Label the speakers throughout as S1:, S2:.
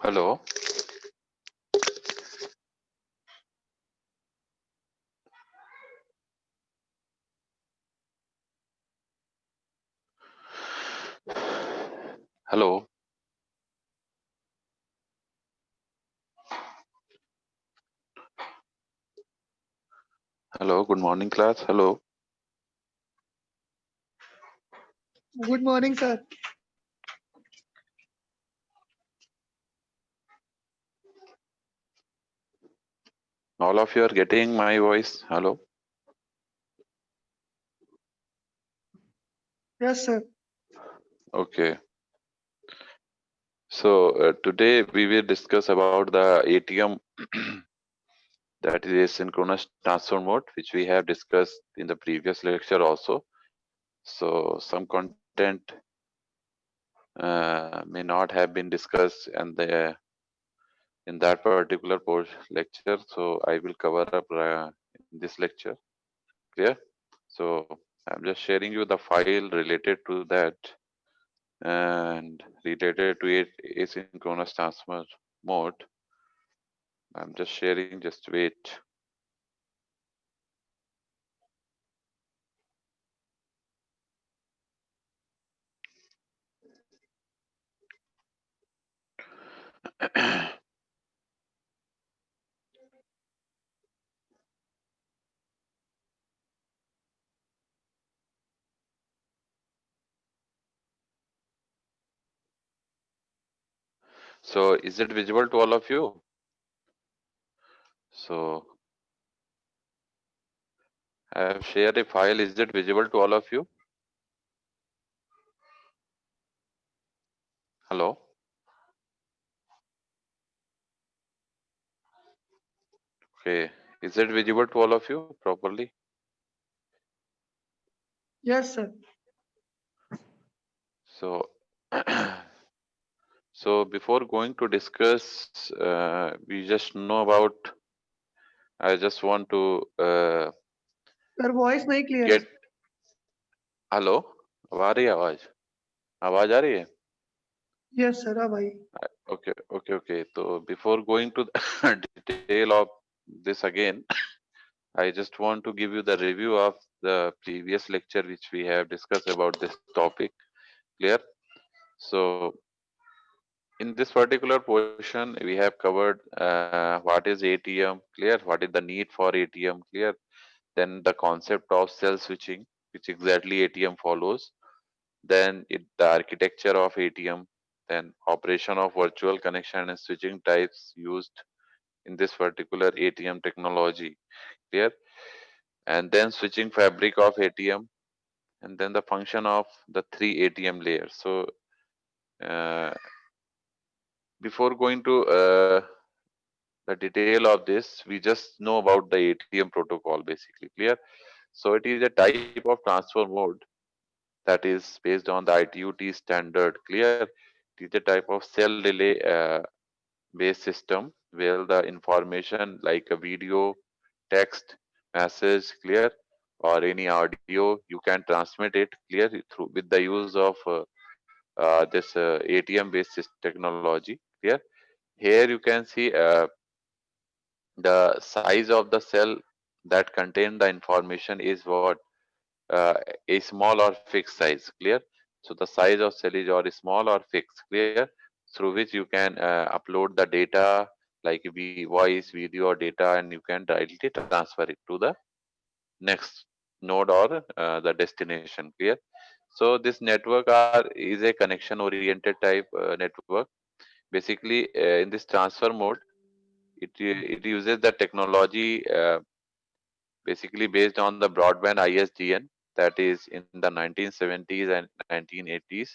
S1: Hello. Hello. Hello. Good morning, class. Hello.
S2: Good morning, sir.
S1: All of you are getting my voice. Hello.
S2: Yes, sir.
S1: Okay. So today we will discuss about the ATM that is asynchronous transfer mode, which we have discussed in the previous lecture also. So some content may not have been discussed in that particular lecture. So I will cover up in this lecture. Clear? So I'm just sharing you the file related to that and related to it asynchronous transfer mode. I'm just sharing, just wait. So is it visible to all of you? So I have shared a file. Is it visible to all of you? Hello? Okay. Is it visible to all of you properly?
S2: Yes, sir.
S1: So so before going to discuss, we just know about, I just want to
S2: Your voice नहीं clear है.
S1: get, hello, अब आ रही है आवाज? आवाज आ रही है?
S2: Yes, sir. अब आई.
S1: Okay. So before going to the detail of this again, I just want to give you the review of the previous lecture which we have discussed about this topic. Clear? So in this particular portion, we have covered what is ATM. Clear? What is the need for ATM? Clear? Then the concept of cell switching, which exactly ATM follows. Then the architecture of ATM. Then operation of virtual connection and switching types used in this particular ATM technology. Clear? And then switching fabric of ATM, and then the function of the three ATM layers. So uh, before going to the detail of this, we just know about the ATM protocol basically. Clear? So it is a type of transfer mode that is based on the ITU-T standard. Clear? It is a type of cell relay based system where the information like a video, text, message, clear, or any audio, you can transmit it clear through with the use of this ATM based technology. Clear? Here you can see the size of the cell that contain the information is what, uh, a small or fixed size. Clear? So the size of cell is or small or fixed. Clear? Through which you can upload the data like voice, video, or data, and you can directly transfer it to the next node or the destination. Clear? So this network is a connection oriented type network. Basically, in this transfer mode, it uses the technology basically based on the broadband ISDN, that is in the 1970s and 1980s.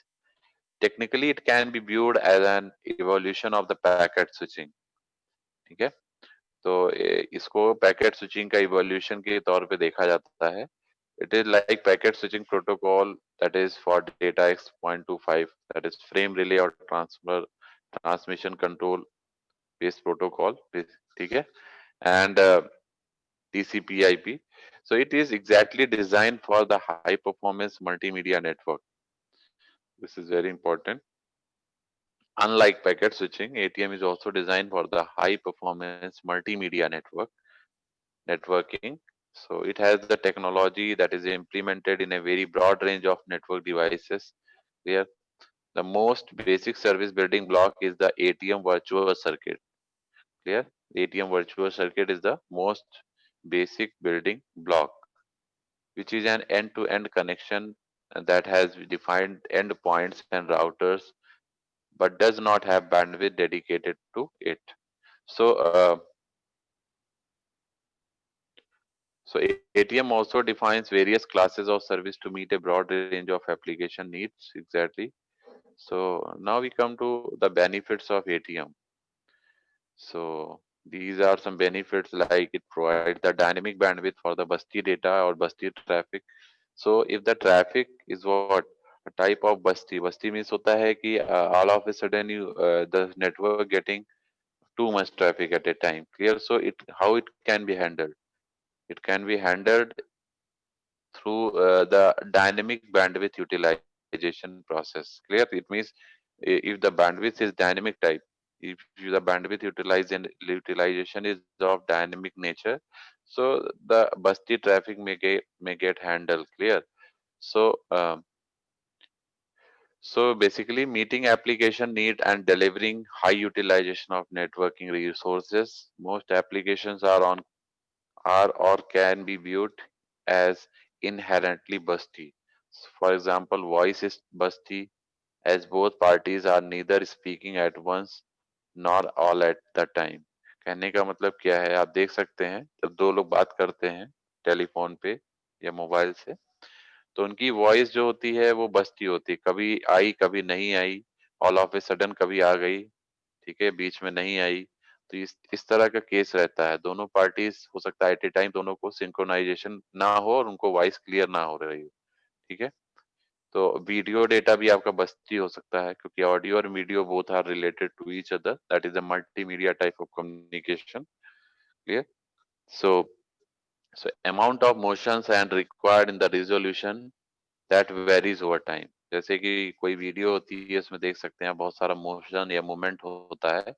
S1: Technically, it can be viewed as an evolution of the packet switching. ठीक है? तो इसको packet switching का evolution के तौर पे देखा जाता है. It is like packet switching protocol, that is for data X.25, that is frame relay or transmission control based protocol. ठीक है? And TCP/IP. So it is exactly designed for the high performance multimedia network. This is very important. Unlike packet switching, ATM is also designed for the high performance multimedia networking. So it has the technology that is implemented in a very broad range of network devices. Clear? The most basic service building block is the ATM virtual circuit. Clear? ATM virtual circuit is the most basic building block, which is an end-to-end connection that has defined endpoints and routers, but does not have bandwidth dedicated to it. So, so ATM also defines various classes of service to meet a broad range of application needs. Exactly. So now we come to the benefits of ATM. So these are some benefits, like it provides the dynamic bandwidth for the busty data or busty traffic. So if the traffic is what a type of busty, busty means होता है कि all of a sudden you the network getting too much traffic at a time. Clear? So it how it can be handled? It can be handled through the dynamic bandwidth utilization process. Clear? It means if the bandwidth is dynamic type, if the bandwidth utilization is of dynamic nature, so the busty traffic may get handled. Clear? So so basically meeting application need and delivering high utilization of networking resources. Most applications are or can be viewed as inherently busty. For example, voice is busty as both parties are neither speaking at once nor all at the time. कहने का मतलब क्या है, आप देख सकते हैं जब दो लोग बात करते हैं टेलीफोन पे या मोबाइल से, तो उनकी वॉइस जो होती है वो बजती होती है, कभी आई कभी नहीं आई, ऑल ऑफ ए सडन कभी आ गई, ठीक है, बीच में नहीं आई। तो इस तरह का केस रहता है, दोनों पार्टीज हो सकता है एट ए टाइम दोनों को सिंक्रोनाइजेशन ना हो और उनको वॉइस क्लियर ना हो रही हो, ठीक है। तो वीडियो डेटा भी आपका बस्ती हो सकता है, क्योंकि ऑडियो और video both are related to each other, that is a multimedia type of communication. Clear? So so amount of motions and required in the resolution that varies over time। जैसे कि कोई वीडियो होती है उसमें देख सकते हैं बहुत सारा मोशन या मूवमेंट होता है,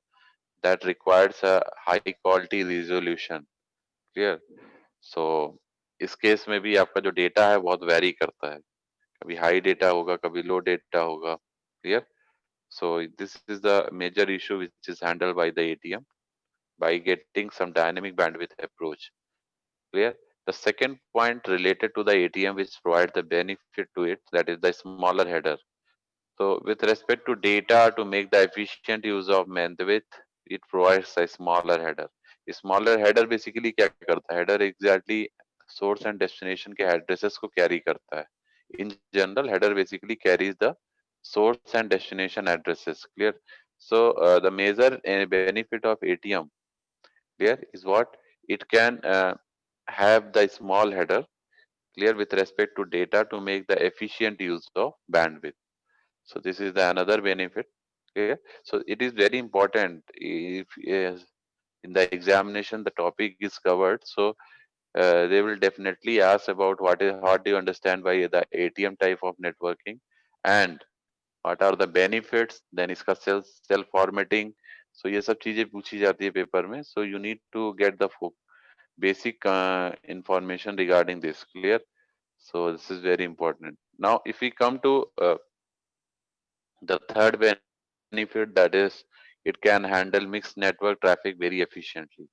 S1: that requires a high quality resolution। Clear? So इस केस में भी आपका जो डेटा है बहुत वेरी करता है, कभी हाई डेटा होगा कभी लो डेटा होगा। Clear? So this is the major issue which is handled by the ATM by getting some dynamic bandwidth approach। Clear? The second point related to the ATM which provides the benefit to it, that is the smaller header। So with respect to data, to make the efficient use of bandwidth, it provides a smaller header। Smaller header basically क्या करता है? Header exactly source and destination के addresses को carry करता है। In general, header basically carries the source and destination addresses। Clear? So the major benefit of ATM, clear, is what it can have the small header, clear, with respect to data to make the efficient use of bandwidth। So this is the another benefit। Okay, so it is very important if in the examination the topic is covered, so they will definitely ask about what do you understand by the ATM type of networking, and what are the benefits, then इसका self formatting। so ये सब चीजें पूछी जाती है paper में, so you need to get the basic information regarding this। Clear? So this is very important। Now if we come to the third benefit, that is it can handle mixed network traffic very efficiently।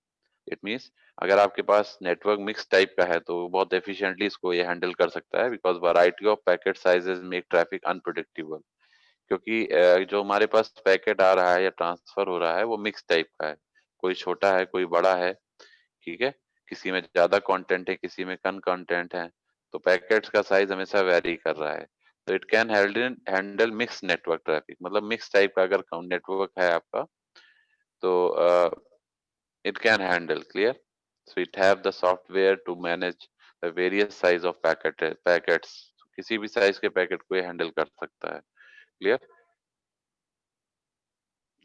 S1: it means अगर आपके पास network mix type का है तो वो बहुत efficiently इसको ये handle कर सकता है, because variety of packet sizes make traffic unpredictable. क्योंकि जो हमारे पास पैकेट आ रहा है या ट्रांसफर हो रहा है वो मिक्स टाइप का है, कोई छोटा है कोई बड़ा है, ठीक है, किसी में ज्यादा कंटेंट है किसी में कम कंटेंट है, तो पैकेट्स का साइज हमेशा वेरी कर रहा है। तो it can handle mix network traffic, मतलब मिक्स टाइप का अगर नेटवर्क है आपका, तो it can handle. Clear? So it have the software to manage the various size of packets, किसी भी साइज के पैकेट को ये हैंडल कर सकता है। क्लियर?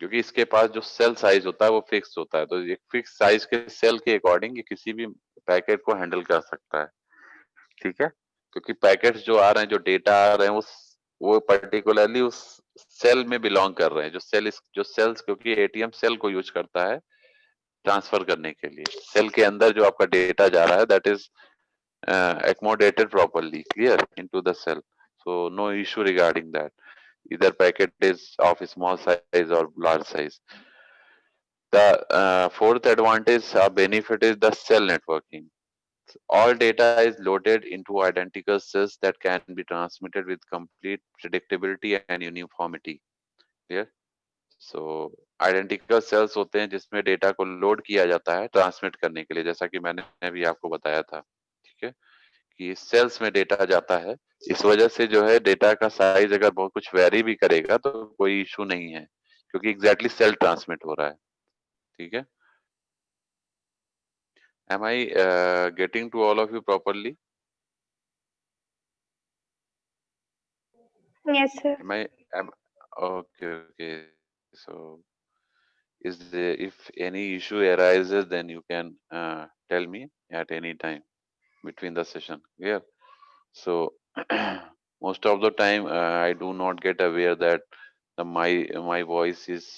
S1: क्योंकि इसके पास जो सेल साइज होता है वो फिक्स होता है, तो एक फिक्स साइज के सेल के अकॉर्डिंग ये किसी भी पैकेट को हैंडल कर सकता है। ठीक है? क्योंकि पैकेट्स जो आ रहे हैं, जो डेटा आ रहे हैं, वो पर्टिकुलरली उस सेल में बिलोंग कर रहे हैं, जो सेल्स, क्योंकि एटीएम सेल को यूज करता है ट्रांसफर करने के लिए। सेल के अंदर जो आपका डेटा जा रहा है that is accommodated properly, clear, into the cell. So no issue regarding that. Either packet is of small size or large size. The fourth advantage or benefit is the cell networking. All data is loaded into identical cells that can be transmitted with complete predictability and uniformity. Clear? So identical sales होते हैं जिसमें data को load किया जाता है transmit करने के लिए, जैसा कि मैंने अभी आपको बताया था। ठीक है, कि सेल्स में डेटा जाता है, इस वजह से जो है डेटा का साइज अगर बहुत कुछ वेरी भी करेगा तो कोई इशू नहीं है, क्योंकि एग्जैक्टली सेल ट्रांसमिट हो रहा है। ठीक है, am I getting to all of you properly?
S3: Yes, sir.
S1: Am I am okay okay. So is there, if any issue arises then you can tell me at any time between the session. Yeah, so most of the time I do not get aware that my voice is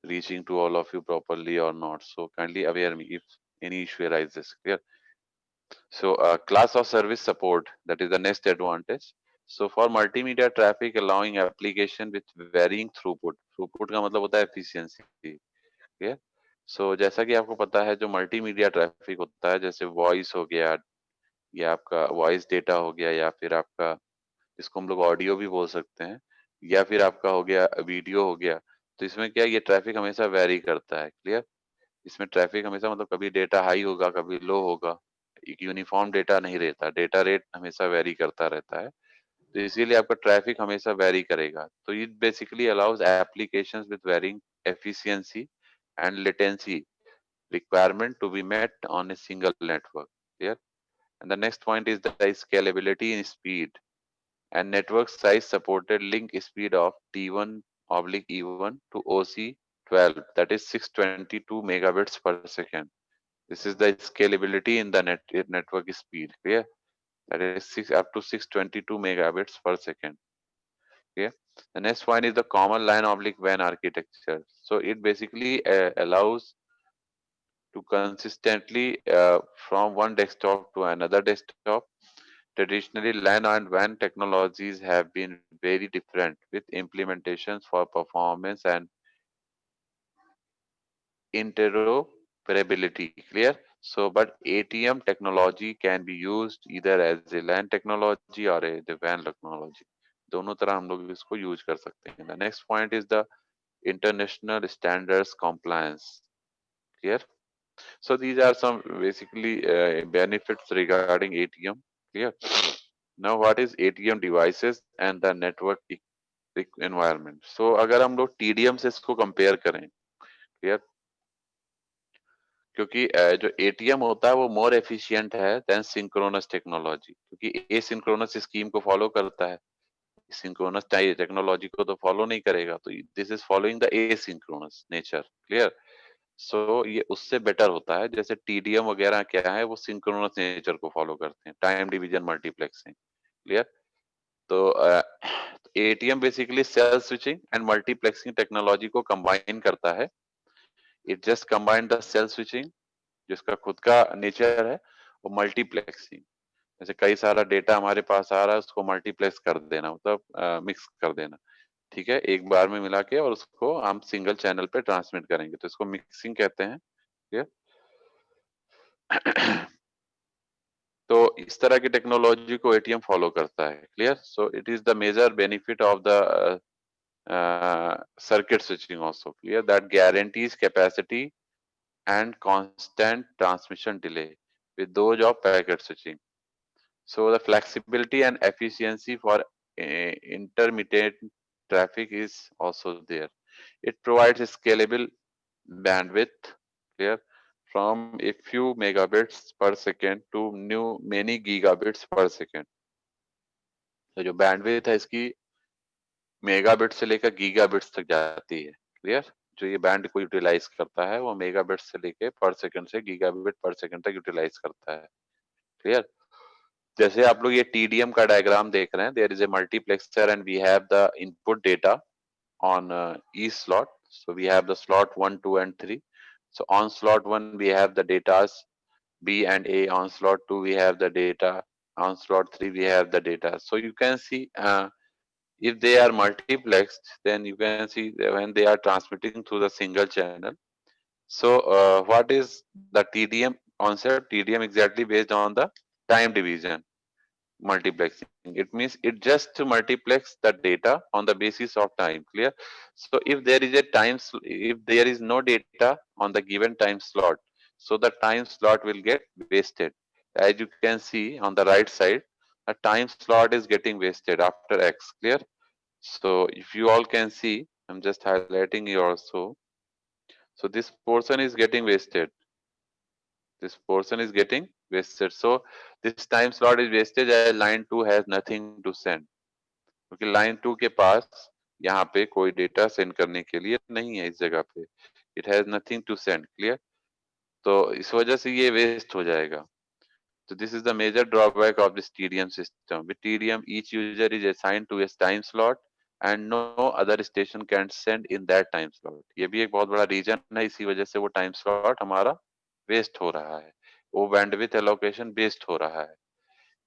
S1: reaching to all of you properly or not, so kindly aware me if any issue arises. Clear? So class of service support, that is the next advantage. So for multimedia traffic allowing application with varying throughput का मतलब होता है efficiency. Clear? So जैसा कि आपको पता है जो मल्टीमीडिया ट्रैफिक होता है, जैसे वॉइस हो गया या आपका वॉइस डेटा हो गया या फिर आपका, जिसको हम लोग ऑडियो भी बोल सकते हैं, या फिर आपका हो गया वीडियो हो गया, तो इसमें क्या है, ये ट्रैफिक हमेशा वेरी करता है। क्लियर? इसमें ट्रैफिक हमेशा मतलब कभी डेटा हाई होगा, कभी लो होगा, एक यूनिफॉर्म डेटा नहीं रहता, डेटा रेट हमेशा वेरी करता रहता है, तो इसीलिए आपका ट्रैफिक हमेशा वेरी करेगा। तो it basically allows applications with varying efficiency and latency requirement to be met on a single network. Clear? And the next point is the scalability in speed and network size supported link speed of T1/E1 to OC12, that is 622 megabits per second. This is the scalability in the network speed. Clear? That is up to 622 megabits per second. Okay. The next point is the common line/WAN architecture. So it basically allows to consistently from one desktop to another desktop. Traditionally, LAN and WAN technologies have been very different with implementations for performance and interoperability. Clear? So, but ATM technology can be used either as a LAN technology or a the WAN technology. दोनों तरह हम लोग इसको use कर सकते हैं. The next point is the international standards compliance. Clear? So these are some basically benefits regarding ATM. Clear? Now what is ATM devices and the network environment? So अगर हम लोग TDM से इसको compare करें, clear? क्योंकि जो ATM होता है वो more efficient है than synchronous technology, क्योंकि asynchronous स्कीम को follow करता है, synchronous टेक्नोलॉजी को तो follow नहीं करेगा, तो this is following the asynchronous nature. Clear? सो ये उससे बेटर होता है, जैसे टीडीएम वगैरह क्या है, वो सिंक्रोनस नेचर को फॉलो करते हैं, टाइम डिवीजन मल्टीप्लेक्सिंग। क्लियर? तो ATM basically cell switching and multiplexing technology को कंबाइन करता है। It just combine the cell switching, जिसका खुद का नेचर है, वो मल्टीप्लेक्सिंग, जैसे कई सारा डेटा हमारे पास आ रहा है, उसको मल्टीप्लेक्स कर देना, मतलब मिक्स कर देना। ठीक है, एक बार में मिला के और उसको हम सिंगल चैनल पे ट्रांसमिट करेंगे, तो इसको मिक्सिंग कहते हैं। ठीक है? तो इस तरह की टेक्नोलॉजी को एटीएम फॉलो करता है। Clear? So it is the major benefit of the circuit switching also. Clear? That guarantees capacity and constant transmission delay with those of packet switching. So the flexibility and efficiency for intermittent traffic is also there. It provides a scalable bandwidth, clear, from a few megabits per second to many gigabits per second. तो जो bandwidth है इसकी megabit से लेकर gigabits तक जाती है। Clear? जो ये बैंड को यूटिलाइज करता है वो मेगाबिट से लेके पर सेकंड से गीगाबिट पर सेकंड तक यूटिलाइज करता है। क्लियर? जैसे आप लोग ये TDM का डायग्राम देख रहे हैं, there is a multiplexer and we have the input data on each slot. So we have the slot 1, 2, and 3. So on slot 1 we have the datas B and A. On slot 2 we have the data. On slot 3 we have the data. So you can see if they are multiplexed, then you can see that when they are transmitting through the single channel. So what is the TDM concept? TDM exactly based on the time division multiplexing. It means it just multiplex the data on the basis of time. Clear? So if there is a if there is no data on the given time slot, so the time slot will get wasted. As you can see on the right side, a time slot is getting wasted after X. Clear? So if you all can see, I'm just highlighting here also. So this portion is getting wasted. This portion is getting wasted. So this time slot is wasted as line 2 has nothing to send. क्योंकि line 2 के पास यहाँ पे कोई data send करने के लिए नहीं है इस जगह पे. It has nothing to send. Clear? तो इस वजह से ये वेस्ट हो जाएगा. So this is the major drawback of this TDM system. With TDM, each user is assigned to a time slot and no other station can send in that time slot. ये भी एक बहुत बड़ा reason है, इसी वजह से वो टाइम स्लॉट हमारा वेस्ट हो रहा है. वो बैंडविड्थ एलोकेशन वेस्ट हो रहा है,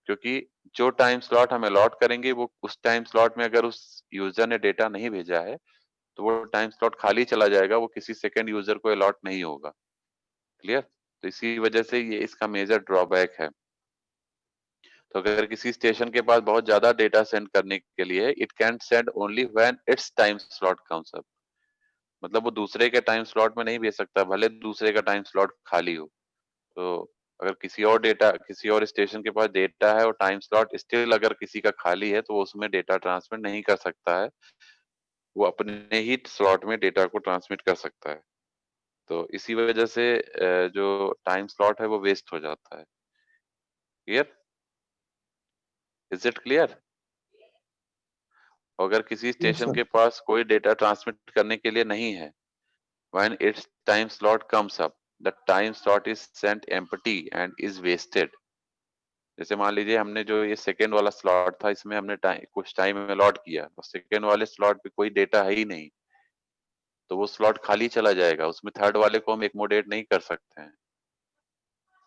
S1: क्योंकि जो टाइम स्लॉट हम अलॉट करेंगे वो उस टाइम स्लॉट में अगर उस यूजर ने डेटा नहीं भेजा है तो वो टाइम स्लॉट खाली चला जाएगा, वो किसी सेकंड यूजर को अलॉट नहीं होगा. क्लियर? तो इसी वजह से ये इसका मेजर ड्रॉबैक है. तो अगर किसी स्टेशन के पास बहुत ज्यादा डेटा सेंड करने के लिए, it can send only when it's time slot comes up. मतलब वो दूसरे के टाइम स्लॉट में नहीं भेज सकता, भले दूसरे का टाइम स्लॉट खाली हो. तो अगर किसी और स्टेशन के पास डेटा है और टाइम स्लॉट स्टिल अगर किसी का खाली है तो वो उसमें डेटा ट्रांसमिट नहीं कर सकता है, वो अपने ही स्लॉट में डेटा को ट्रांसमिट कर सकता है. तो इसी वजह से जो टाइम स्लॉट है वो वेस्ट हो जाता है. क्लियर? Is it clear? अगर किसी
S2: Yes,
S1: स्टेशन
S2: sir.
S1: के पास कोई डेटा ट्रांसमिट करने के लिए नहीं है, when its time slot comes up, the time slot is sent empty and is wasted. जैसे मान लीजिए हमने जो ये सेकेंड वाला स्लॉट था, इसमें हमने कुछ टाइम अलॉट किया और सेकेंड वाले स्लॉट पे कोई डेटा है ही नहीं, तो वो स्लॉट खाली चला जाएगा, उसमें थर्ड वाले को हम एकोमोडेट नहीं कर सकते हैं.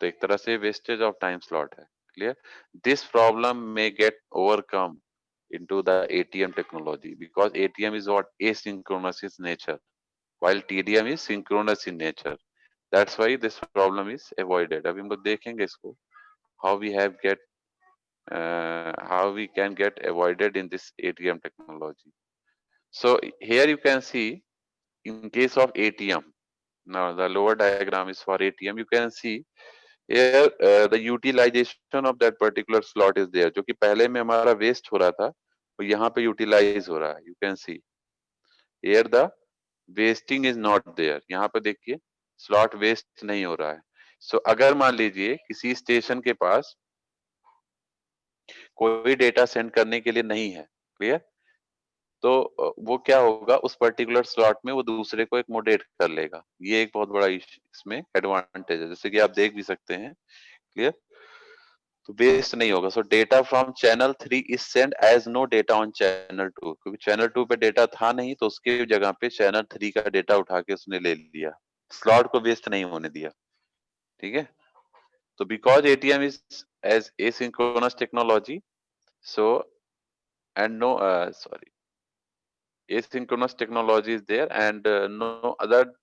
S1: तो एक तरह से वेस्टेज ऑफ टाइम स्लॉट है. क्लियर? दिस प्रॉब्लम में get overcome into the ATM technology because ATM is what asynchronous in nature while TDM is synchronous in nature. That's why this problem is avoided. अभी हम लोग देखेंगे इसको, how we have get how we can get avoided in this ATM technology. So here you can see in case of ATM, now the lower diagram is for ATM. You can see here the utilization of that particular slot is there, जो कि पहले में हमारा waste हो रहा था, तो यहाँ पे यूटिलाइज हो रहा है. You can see here the wasting is not there. यहाँ पे देखिए स्लॉट वेस्ट नहीं हो रहा है. सो अगर मान लीजिए किसी स्टेशन के पास कोई डेटा सेंड करने के लिए नहीं है, क्लियर, तो वो क्या होगा, उस पर्टिकुलर स्लॉट में वो दूसरे को एकमोडेट कर लेगा. ये एक बहुत बड़ा इसमें एडवांटेज है, जैसे कि आप देख भी सकते हैं. क्लियर? तो वेस्ट नहीं होगा. So data from channel 3 is send as no data on channel 2, क्योंकि चैनल 2 पे डेटा था नहीं, तो उसके जगह पे चैनल 3 का डेटा उठा के उसने ले लिया, स्लॉट को वेस्ट नहीं होने दिया. ठीक है? तो because ATM is as asynchronous technology, so and no sorry asynchronous technology is there and no other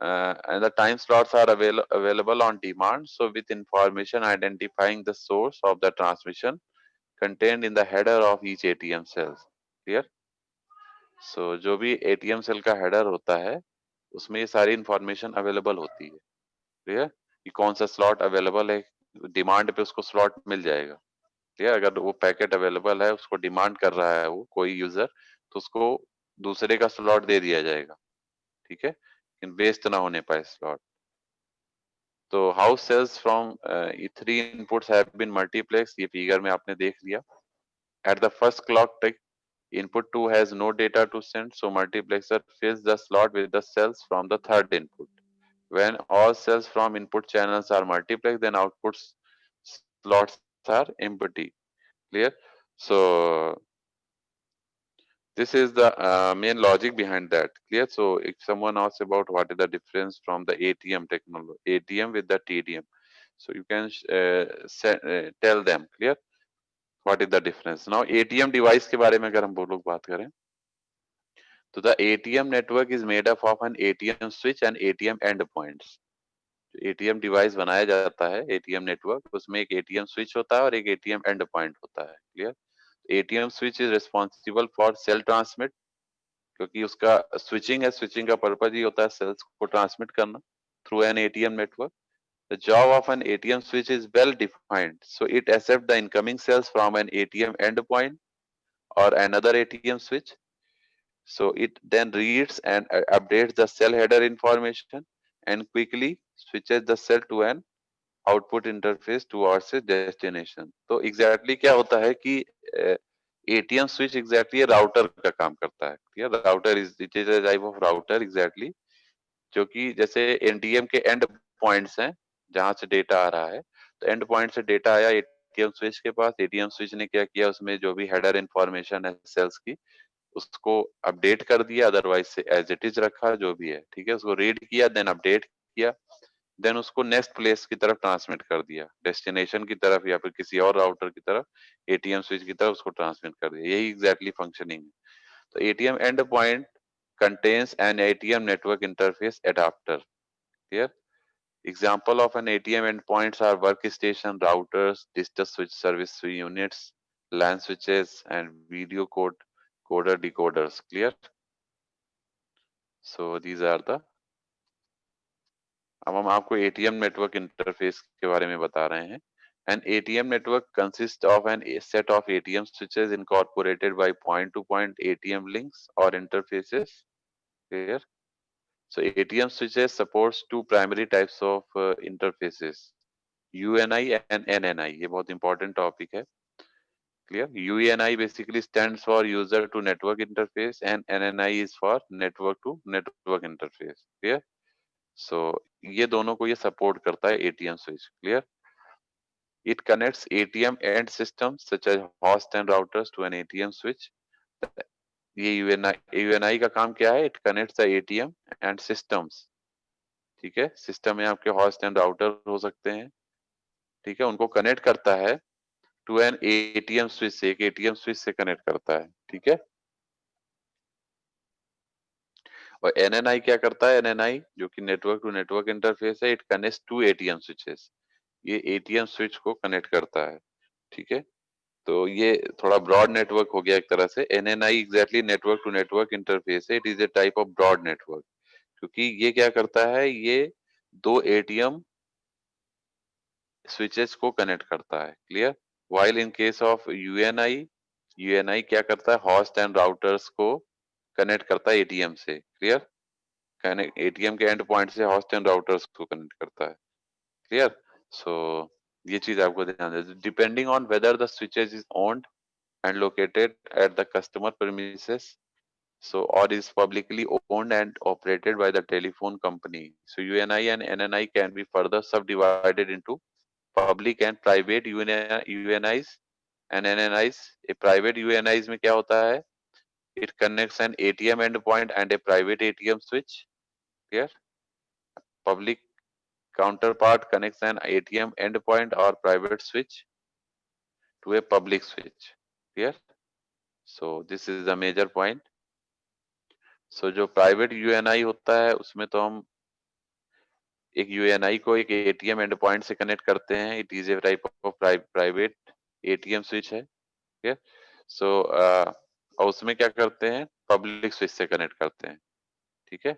S1: and the time slots are available on demand, so with information identifying the source of the transmission contained in the header of each ATM cells. Clear? So जो भी ATM cell का header होता है उसमें ये सारी information available होती है. क्लियर? कि कौन सा स्लॉट अवेलेबल है, डिमांड पे उसको स्लॉट मिल जाएगा. ठीक है? अगर वो पैकेट अवेलेबल है, उसको डिमांड कर रहा है वो कोई यूजर, तो उसको दूसरे का स्लॉट दे दिया जाएगा. ठीक है? लेकिन वेस्ट ना होने पाए स्लॉट. तो how cells from three inputs have been multiplex, ये फिगर में आपने देख लिया. At the first clock tick, input 2 has no data to send, so multiplexer fills the slot with the cells from the third input. When all cells from input channels are multiplexed, then output slots are empty. Clear? So this is the main logic behind that. Clear? So if someone asks about what is the difference from the ATM technology, ATM with the TDM, so you can tell them. Clear? What is the difference? Now ATM device के बारे में अगर हम लोग बात करें, तो the ATM network is made up of an ATM switch and ATM endpoints. ATM device बनाया जाता है, एटीएम नेटवर्क, उसमें एक एटीएम स्विच होता है और एक एटीएम एंड पॉइंट होता है। Clear? ATM switch is responsible for sale transmit, क्योंकि उसका स्विचिंग है, स्विचिंग का पर्पज ही होता है सेल्स को ट्रांसमिट करना through an ATM network. The job of an ATM switch is well defined, so it accept the incoming cells from an ATM end point or another ATM switch. So it then reads and updates the cell header information and quickly switches the cell to an output interface towards its destination. तो exactly क्या होता है कि ATM switch exactly router का काम करता है। ठीक है? Router is it is a type of router exactly, जो कि जैसे एनटीएम के एंड पॉइंट्स हैं जहां से डेटा आ रहा है, तो एंड पॉइंट से डेटा आया एटीएम स्विच के पास, एटीएम स्विच ने क्या किया, उसमें जो भी हेडर इंफॉर्मेशन है सेल्स की उसको अपडेट कर दिया, अदरवाइज से एज इट इज रखा जो भी है। ठीक है? उसको रीड किया, देन अपडेट किया, देन उसको नेक्स्ट प्लेस की तरफ ट्रांसमिट कर दिया, डेस्टिनेशन की तरफ या फिर किसी और राउटर की तरफ, एटीएम स्विच की तरफ उसको ट्रांसमिट कर दिया। यही एग्जैक्टली फंक्शनिंग है। तो ATM end point contains an ATM network interface adapter. Here, example of an ATM endpoints are workstation, routers, digital switch service units, LAN switches, and video coder decoders. Clear? So these are the, अब हम आपको ATM network interface के बारे में बता रहे हैं। An ATM network consists of an a set of ATM switches incorporated by point-to-point ATM links or interfaces. Here, so ATM switches supports two primary types of interfaces, UNI and NNI. ये बहुत important topic है। Clear? UNI basically stands for user to network interface and NNI is for network to network interface. Clear? So ये दोनों को ये support करता है ATM switch. Clear? It connects ATM end systems such as host and routers to an ATM switch. ये UNI का काम क्या है? It connects the ATM end systems. ठीक है? सिस्टम में आपके होस्ट एंड राउटर हो सकते हैं। ठीक है? उनको कनेक्ट करता है टू एन एटीएम स्विच से, एक एटीएम स्विच से कनेक्ट करता है। ठीक है? और एनएनआई क्या करता है? एनएनआई जो कि नेटवर्क टू नेटवर्क इंटरफेस है, it connects to ATM switches. ये एटीएम स्विच को कनेक्ट करता है। ठीक है? तो ये थोड़ा ब्रॉड नेटवर्क हो गया एक तरह से। NNI exactly network to network interface है, it is a type of broad network, क्योंकि ये क्या करता है, ये दो एटीएम स्विचेस को कनेक्ट करता है। Clear? While in case of Uni, Uni क्या करता है? होस्ट एंड राउटर्स को कनेक्ट करता है एटीएम से। क्लियर? कनेक्ट एटीएम के एंड पॉइंट से होस्ट एंड राउटर्स को कनेक्ट करता है। क्लियर? सो ये चीज आपको ध्यान देना, depending on whether the switches is owned and located at the customer premises, so or is publicly owned and operated by the telephone company. So UNI and NNI can be further subdivided into public and private UNIs and NNIs. A private UNIs में क्या होता है? It connects an ATM endpoint and a private ATM switch. Clear? Public counterpart connects an ATM endpoint or private switch to a public switch. Clear? So this is the major point. So जो private Uni होता है उसमें तो हम एक Uni को एक ATM end point से कनेक्ट करते हैं। It is a type of private ATM switch है। ठीक है? सो और उसमें क्या करते हैं? पब्लिक स्विच से कनेक्ट करते हैं। ठीक है?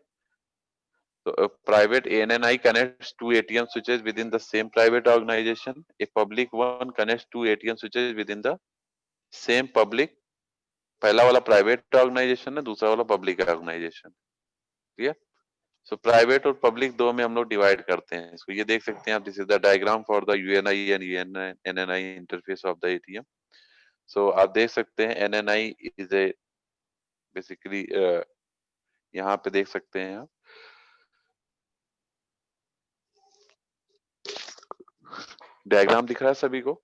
S1: तो private ANI connects to ATM switches within the same private organisation. A public one connects to ATM switches within the same public. पहला वाला प्राइवेट ऑर्गेनाइजेशन है, दूसरा वाला public organisation. Clear? So private और public दो में हम लोग डिवाइड करते हैं इसको। ये देख सकते हैं आप, this is the diagram for the UNI and NNI interface of the ATM. So आप देख सकते हैं एनएनआई इज ए बेसिकली, यहाँ पे देख सकते हैं आप, डायग्राम दिख रहा है सभी को?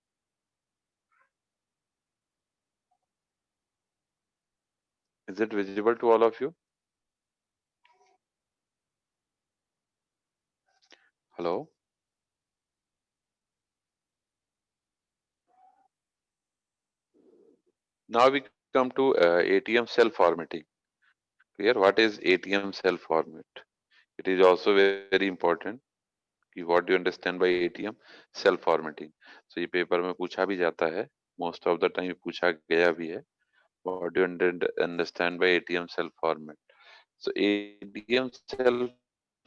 S1: Is it visible to all of you? Hello? Now we come to ATM cell formatting. Clear? What is ATM cell format? It is also very important. कि what do you understand by ATM cell formatting? So ये paper में पूछा भी जाता है, most of the time पूछा गया भी है. What do you understand by ATM cell format? So ATM cell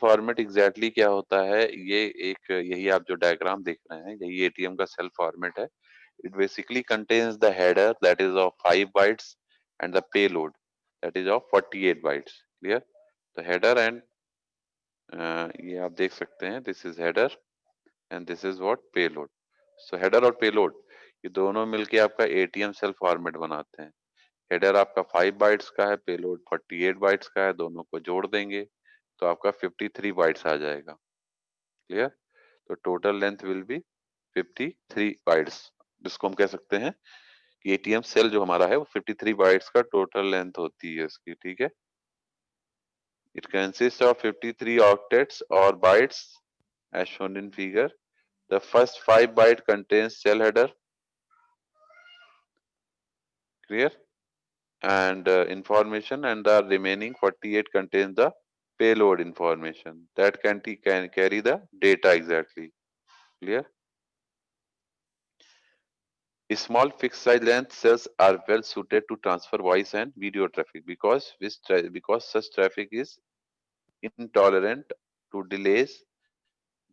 S1: format exactly क्या होता है? ये एक यही आप जो डायग्राम देख रहे हैं, यही ATM का cell format है. It basically contains the header that is of 5 bytes and the payload that is of 48 bytes. Clear? The header and ये आप देख सकते हैं, this is header and this is what payload. So header और payload ये दोनों मिलके आपका ATM cell format बनाते हैं. हेडर आपका 5 बाइट्स का है, पेलोड 48 बाइट्स का है, दोनों को जोड़ देंगे तो आपका 53 बाइट्स आ जाएगा. क्लियर? तो total length will be 53 bytes, जिसको हम कह सकते हैं कि एटीएम सेल जो हमारा है वो 53 बाइट्स का टोटल लेंथ होती है इसकी. ठीक है? इट कंसिस्ट ऑफ 53 ऑक्टेट्स और bytes as shown in figure. The first 5 byte contains cell header. Clear? And information, and the remaining 48 contains the payload information that can carry the data exactly. Clear? Small fixed size length cells are well suited to transfer voice and video traffic because such traffic is intolerant to delays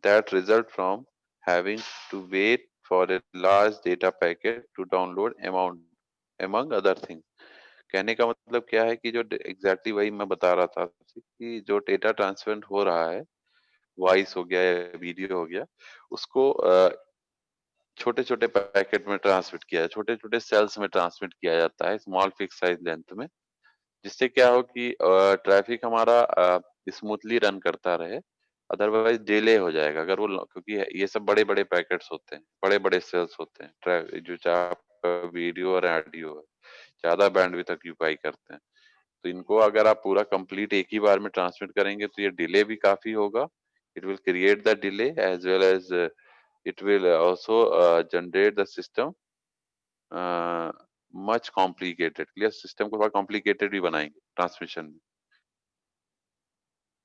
S1: that result from having to wait for a large data packet to download among other things. कहने का मतलब क्या है कि जो exactly वही मैं बता रहा था कि जो डेटा ट्रांसफर हो रहा है, वॉइस हो गया या वीडियो हो गया, उसको छोटे छोटे पैकेट में ट्रांसमिट किया है, छोटे छोटे सेल्स में ट्रांसमिट किया जाता है स्मॉल फिक्स साइज लेंथ में, जिससे क्या हो कि ट्रैफिक हमारा स्मूथली रन करता रहे. अदरवाइज डिले हो जाएगा अगर वो क्योंकि ये सब बड़े बड़े पैकेट्स होते हैं, बड़े बड़े सेल्स होते हैं, जो चाहे वीडियो और ऑडियो है, ज्यादा बैंडविड्थ ऑक्यूपाई करते हैं. तो इनको अगर आप पूरा कंप्लीट एक ही बार में ट्रांसमिट करेंगे तो ये डिले भी काफी होगा. It will create the delay as well as it will also generate the system much complicated. Clear? System को थोड़ा कॉम्प्लिकेटेड भी बनाएंगे ट्रांसमिशन में.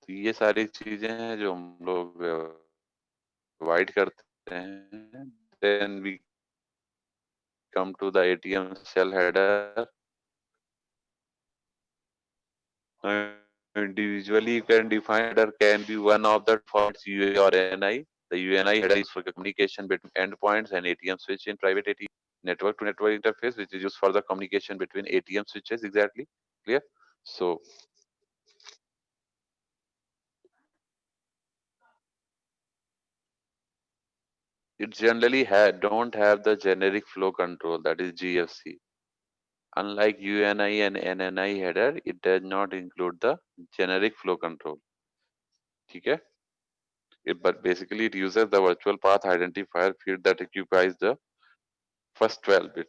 S1: तो ये सारी चीजें हैं जो हम लोग अवॉइड करते हैं. Then we come to the ATM cell header. Individually, you can define header can be one of the formats UA or NI. The UNI header is for communication between endpoints and ATM switch in private ATM network to network interface, which is used for the communication between ATM switches. Exactly. Clear? So it generally don't have the generic flow control, that is GFC. Unlike UNI and NNI header, it does not include the generic flow control. ठीक है? But basically it uses the virtual path identifier field that occupies the first 12 bit.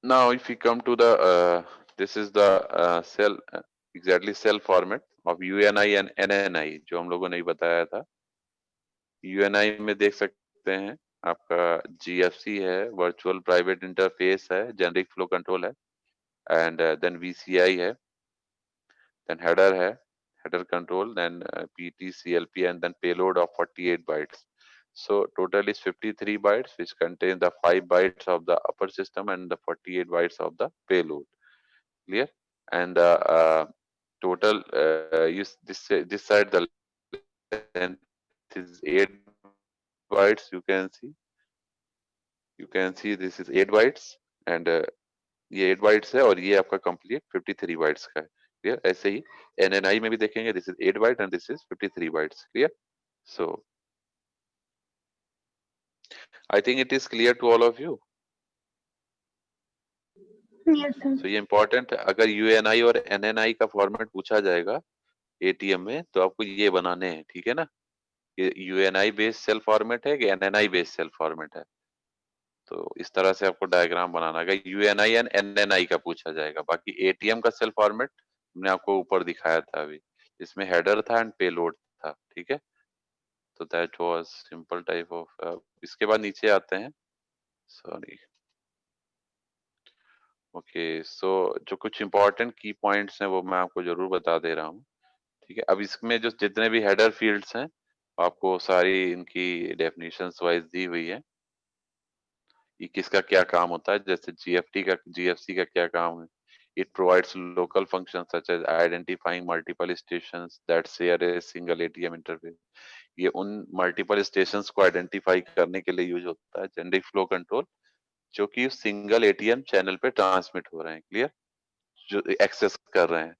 S1: Now if we come to the this is the cell exactly cell format of UNI and NNI जो हम लोगों ने बताया था. UNI में देख सकते हैं आपका GFC है, वर्चुअल प्राइवेट इंटरफेस है, जेनरिक फ्लो कंट्रोल है, एंड देन VCI है, देन हेडर है, header control, then PT, CLP, and then payload of 48 bytes. So total is 53 bytes, which contains the 5 bytes of the upper system and the 48 bytes of the payload. Clear? And the total this side the length is 8 bytes. You can see this is 8 bytes, and ये 8 bytes है और ये आपका complete 53 bytes का है. Clear? ऐसे ही NNI में भी देखेंगे, this is 8 byte and this is 53 bytes. Clear? So I think it is clear to all of you.
S2: Yes, sir.
S1: So ये important है, अगर UNI और NNI का फॉर्मेट पूछा जाएगा ATM में तो आपको ये बनाने हैं. ठीक है ना? ये UNI बेस्ड सेल फॉर्मेट है कि NNI बेस्ड सेल फॉर्मेट है. तो इस तरह से आपको डायग्राम बनाना है। यूएनआई एंड एनएनआई का पूछा जाएगा। बाकी एटीएम का सेल फॉर्मेट हमने आपको ऊपर दिखाया था अभी, इसमें हेडर था एंड पेलोड था, ठीक है। तो that was simple type of. इसके बाद नीचे आते हैं, सॉरी, ओके। सो जो कुछ इंपॉर्टेंट की पॉइंट्स हैं वो मैं आपको जरूर बता दे रहा हूँ, ठीक है। अब इसमें जो जितने भी हेडर फील्ड्स हैं आपको सारी इनकी डेफिनेशंस वाइज दी हुई है, ये किसका क्या काम होता है। जैसे जीएफटी का, जीएफसी का क्या काम है, it provides local functions such as identifying multiple stations that share a single ATM interface. ये उन मल्टीपल स्टेशंस को आइडेंटिफाई करने के लिए यूज होता है। जेनेरिक फ्लो कंट्रोल जो कि सिंगल एटीएम चैनल पे ट्रांसमिट हो रहे हैं, क्लियर, जो एक्सेस कर रहे हैं।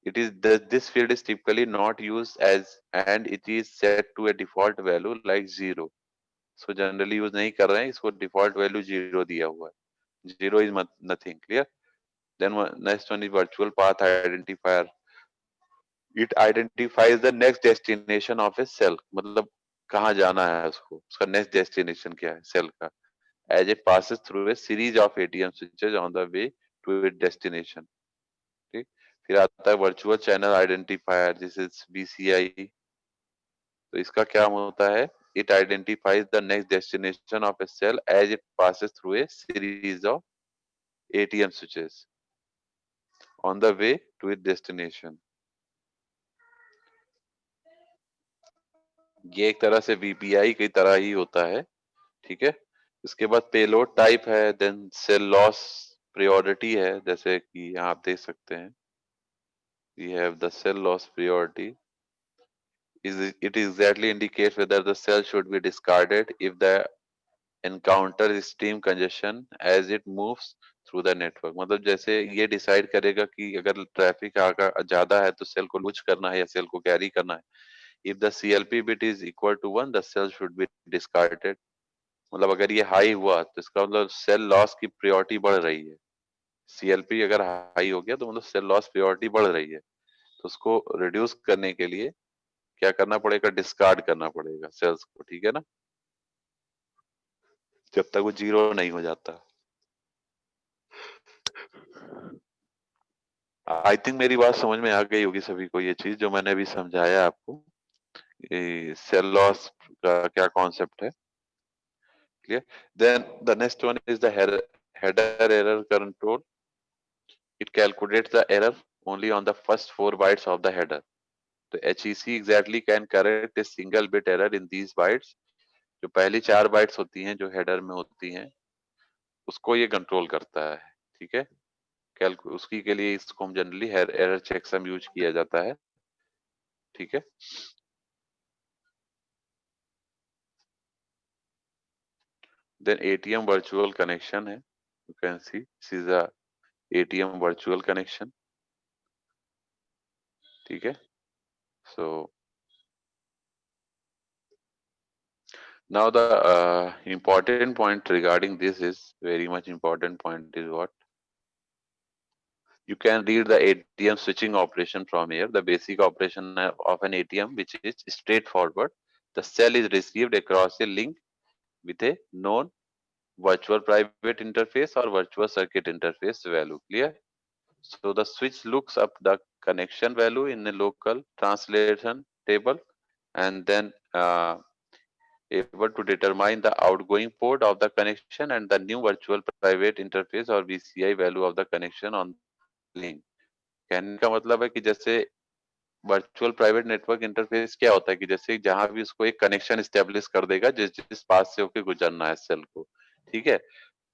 S1: It is this field is typically not used as and it is set to a default value like 0. So generally use नहीं कर रहे हैं, इसको default value 0 दिया हुआ है। 0 is nothing, clear. Then next one is virtual path identifier. It identifies the next destination of a cell. मतलब कहाँ जाना है उसको, उसका next destination क्या है cell का, as it passes through a series of ATM switches on the way to its destination. ठीक, फिर आता है virtual channel identifier, this is VCI. तो इसका क्या होता है, it identifies the next destination of a cell as it passes through a series of ATM switches on the way to it destination. ये एक तरह से वीपीआई की तरह ही होता है, ठीक है। इसके बाद पेलोड टाइप है, देन सेल लॉस प्रायोरिटी है, जैसे कि यहाँ आप देख सकते हैं, we have the cell loss priority. It exactly indicates whether the cell should be discarded if the encounter stream congestion as it moves through the network। मतलब जैसे ये डिसाइड करेगा कि अगर ट्रैफिक ज्यादा है तो सेल को लूज करना है या सेल को कैरी करना है। If the CLP bit is equal to 1 the cell should be discarded. मतलब अगर ये हाई हुआ तो इसका मतलब सेल लॉस की प्रायोरिटी बढ़ रही है। सीएलपी अगर हाई हो गया तो मतलब सेल लॉस प्रायोरिटी बढ़ रही है, तो उसको रिड्यूस करने के लिए क्या करना पड़ेगा, डिस्कार्ड करना पड़ेगा सेल्स को, ठीक है ना, जब तक वो जीरो नहीं हो जाता। आई थिंक मेरी बात समझ में आ गई होगी सभी को, ये चीज जो मैंने अभी समझाया आपको, ये सेल लॉस का क्या कॉन्सेप्ट है, clear. Then the next one is the header error control. It calculates the error only on the first 4 bytes of the header. तो HEC exactly can correct a single bit error in these bytes। जो पहली 4 bytes होती हैं जो header में होती हैं उसको ये कंट्रोल करता है, ठीक है। उसकी के लिए इसको हम जनरली एरर चेकसम यूज किया जाता है, ठीक है। देन एटीएम वर्चुअल कनेक्शन है, you can see this is a ATM virtual connection, ठीक है। सो now the important point regarding this is very much important point is what you can read the ATM switching operation from here। The basic operation of an ATM which is straightforward, the cell is received across a link with a known virtual private interface or virtual circuit interface value, clear। So the switch looks up the connection value in a local translation table and then able to determine the outgoing port of the connection and the new virtual private interface or VCI value of the connection on link। कहने का मतलब है कि जैसे virtual private network interface क्या होता है कि जैसे जहां भी उसको एक कनेक्शन स्टेब्लिश कर देगा जिस जिस पास से होके गुजरना है सेल को, ठीक है।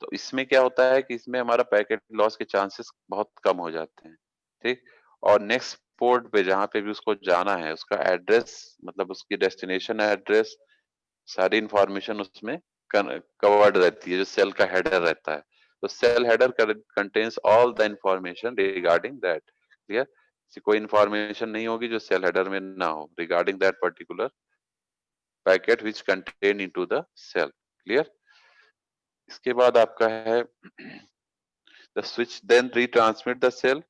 S1: तो इसमें क्या होता है कि इसमें हमारा पैकेट लॉस के चांसेस बहुत कम हो जाते हैं, ठीक। और नेक्स्ट पोर्ट पे जहाँ पे भी उसको जाना है उसका एड्रेस, मतलब उसकी डेस्टिनेशन एड्रेस, सारी इंफॉर्मेशन उसमें कवर्ड रहती है जो सेल का हेडर रहता है। तो cell header contains all the information regarding that, clear. कोई इंफॉर्मेशन नहीं होगी जो सेल हेडर में ना हो regarding that particular packet which contain into the cell, clear. इसके बाद आपका है the switch then retransmit the cell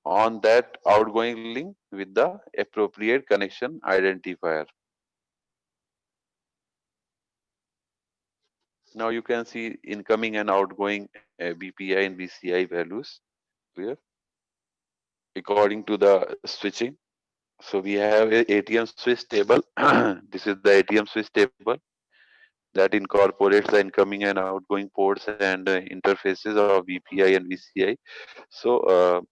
S1: on that outgoing link with the appropriate connection identifier। Now you can see incoming and outgoing BPI and BCI values. Clear? According to the switching. So we have a ATM switch table. This is the ATM switch table that incorporates the incoming and outgoing ports and interfaces of VPI and VCI. So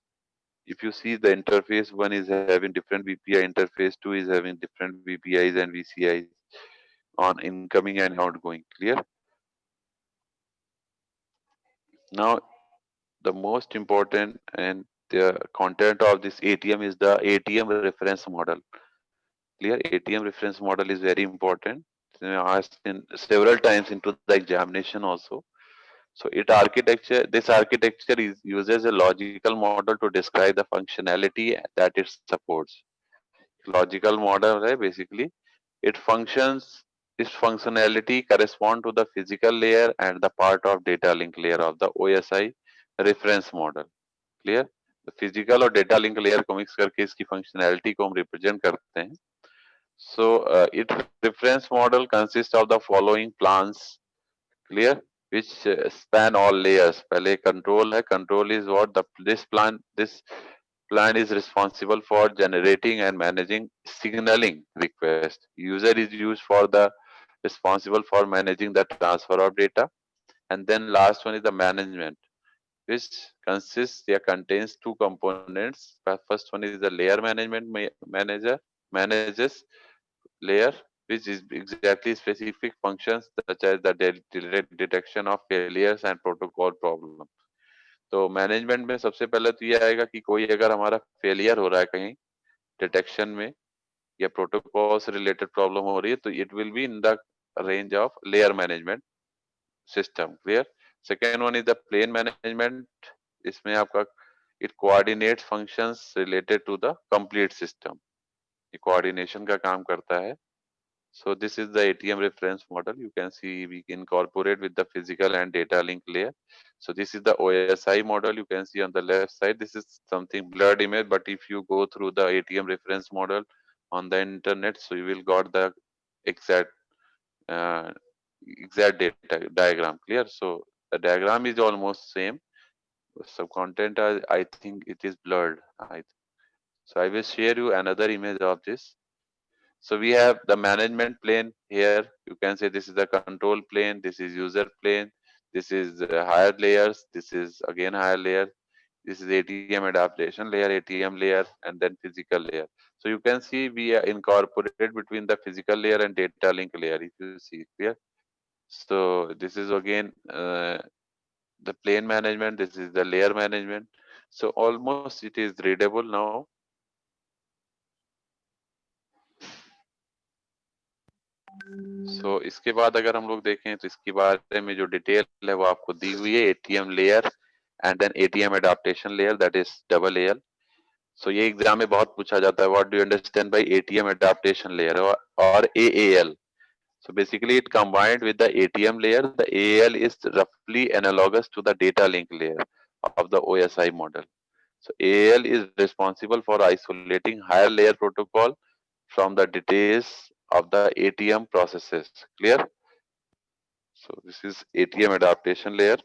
S1: if you see the interface, one is having different VPI, interface 2 is having different VPIs and VCIs on incoming and outgoing. Clear? Now the most important and the content of this ATM is the ATM reference model. Clear? ATM reference model is very important. Asked in several times into the examination also. So this architecture uses a logical model to describe the functionality that it supports. Logical model, right? Basically, it functions. Its functionality correspond to the physical layer and the part of data link layer of the OSI reference model. Clear? The physical और data link layer को mix करके इसकी functionality को हम represent करते हैं. So its reference model consists of the following plans. Clear? Which span all layers. पहले control है. Control is what this plan is responsible for generating and managing signaling request. User is used for the responsible for managing the transfer of data. And then last one is the management, which contains two components. First one is the layer management manager manages layer, which is exactly specific functions such as the detection of failures and protocol problem. तो management में सबसे पहले तो ये आएगा कि कोई अगर हमारा फेलियर हो रहा है कहीं डिटेक्शन में या प्रोटोकॉल से रिलेटेड प्रॉब्लम हो रही है तो it will be in the range of layer management system. Clear? Second one is the plane management. इसमें आपका it coordinates functions related to the complete system. ये कोऑर्डिनेशन का काम करता है. So this is the ATM reference model. You can see we incorporate with the physical and data link layer. So this is the OSI model. You can see on the left side, this is something blurred image, but if you go through the ATM reference model on the internet, so you will got the exact uh, exact data diagram. Clear? So the diagram is almost same. So content, I think it is blurred. So I will share you another image of this. So we have the management plane here. You can say this is the control plane, this is user plane, this is higher layers, this is again higher layer, this is ATM adaptation layer, ATM layer, and then physical layer. So you can see we are incorporated between the physical layer and data link layer, if you see clear. So this is again the plane management, this is the layer management. So almost it is readable now. So इसके बाद अगर हम लोग देखें तो इसके बारे में जो डिटेल है वो आपको दी हुई है. ATM layer and then ATM adaptation layer, that is double AL. So ये एग्जाम में बहुत पूछा जाता है, what do you understand by ATM adaptation layer or AAL? So basically it combined with the ATM layer. The AAL is roughly analogous to the data link layer of the OSI model. So AAL is responsible for isolating higher layer protocol from the details of the ATM processes. Clear? So this is ATM adaptation layer.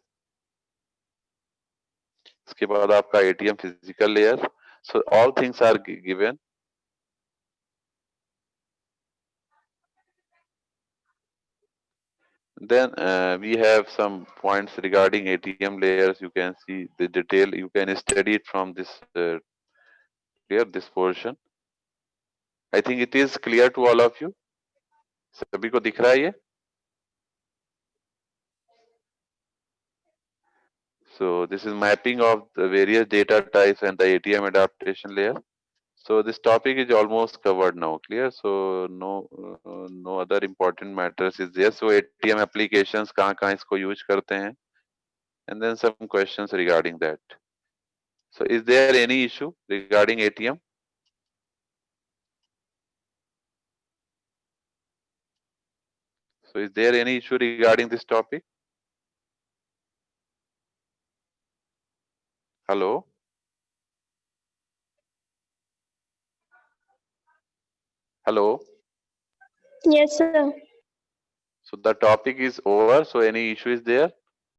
S1: इसके बाद आपका ATM physical layer. So all things are given. Then we have some points regarding ATM layers. You can see the detail. You can study it from this clear this portion. I think it is clear to all of you. सभी को दिख रहा है ये? So this is mapping of the various data types and the ATM adaptation layer. So this topic is almost covered now. Clear? So no other important matters is there. So ATM applications कहाँ इसको use करते हैं? And then some questions regarding that. So is there any issue regarding ATM? So is there any issue regarding this topic? Hello? Hello?
S3: Yes, sir.
S1: So the topic is over. So any issue is there?